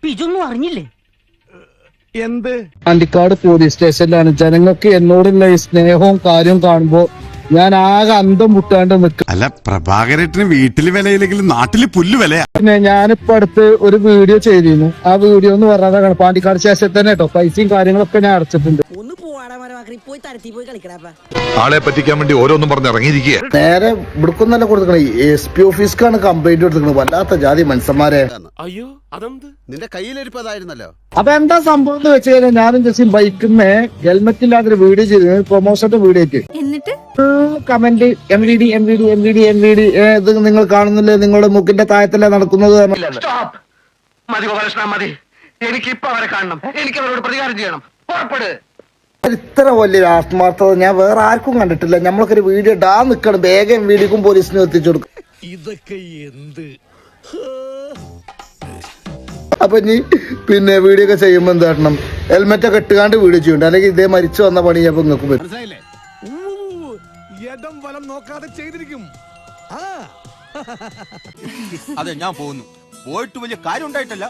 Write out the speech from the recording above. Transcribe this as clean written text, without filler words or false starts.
അപ്പൊ ഇതൊന്നും അറിഞ്ഞില്ലേ? എന്ത്? പാണ്ടിക്കാട് പോലീസ് സ്റ്റേഷനിലാണ്. ജനങ്ങൾക്ക് എന്നോടുള്ള ഈ സ്നേഹവും കാര്യവും കാണുമ്പോ ഞാൻ ആകെ അന്തം മുട്ടാണ്ട് നിൽക്കും. അല്ല, പ്രഭാകരേട്ടന് വീട്ടില് വിലയില്ലെങ്കിലും നാട്ടില് പുല്ല് വിലയാ. പിന്നെ ഞാനിപ്പോ അടുത്ത് ഒരു വീഡിയോ ചെയ്തിരുന്നു. ആ വീഡിയോ എന്ന് പറഞ്ഞാൽ പാണ്ടിക്കാട് സ്റ്റേഷനിൽ തന്നെ കേട്ടോ. പൈസയും കാര്യങ്ങളൊക്കെ ഞാൻ അടച്ചിട്ടുണ്ട്. ആളെ പറ്റിക്കാൻ വേണ്ടി ഓരോന്നും പറഞ്ഞ് ഇറങ്ങിയിരിക്കുക. നേരെ ഇവിടുക്കൊന്നല്ല കൊടുക്കണേ, SP ഓഫീസിക്കാണ് കംപ്ലൈന്റ് കൊടുക്കുന്നത്. വല്ലാത്ത ജാതി മനുഷ്യന്മാരെ. അയ്യോ, അതെന്ത്? നിന്റെ കയ്യിലിരിപ്പതായിരുന്നല്ലോ. അപ്പൊ എന്താ സംഭവം എന്ന് വെച്ച് കഴിഞ്ഞാൽ ഞാനും ജസ്റ്റ് ബൈക്കിന്ന് ഹെൽമെറ്റ് ഇല്ലാത്തൊരു വീഡിയോ ചെയ്ത് പ്രൊമോഷന്റെ വീഡിയോക്ക് എന്നിട്ട് കമന്റ് MVD ഇത് നിങ്ങൾ കാണുന്നില്ലേ, നിങ്ങളുടെ മുക്കിന്റെ താഴത്തല്ലേ നടക്കുന്നത്. മതി ഗോപാലകൃഷ്ണ, മതി. എനിക്കിപ്പോ അവരെ കാണണം. എനിക്ക് അവരോട് പ്രതികാരം ചെയ്യണം. പുറപ്പെട്. ഇത്ര വലിയൊരു ആത്മാർത്ഥത ഞാൻ വേറെ ആർക്കും കണ്ടിട്ടില്ല. നമ്മളൊക്കെ വീഡിയോ ഇടാ നിക്കണം, വേഗം MVDക്കും പോലീസിനും എത്തിച്ചു കൊടുക്കും. ഇതൊക്കെ എന്ത്? അപ്പൊ ഇനി പിന്നെ വീഡിയോ ഒക്കെ ചെയ്യുമ്പോ എന്താക്കണം, ഹെൽമെറ്റ് ഒക്കെ ഇട്ടുകാണ്ട് വീഡിയോ ചെയ്യണ്ട. അല്ലെങ്കിൽ ഇതേ മരിച്ചു വന്ന പണി ഞാൻ നിങ്ങൾക്ക് വരും. മനസ്സിലായില്ലേ? ഇടം വലം നോക്കാതെ ചെയ്തിരിക്കും. അതെ, ഞാൻ പോകുന്നു. പോയിട്ട് വലിയ കാര്യം ഉണ്ടായിട്ടല്ല.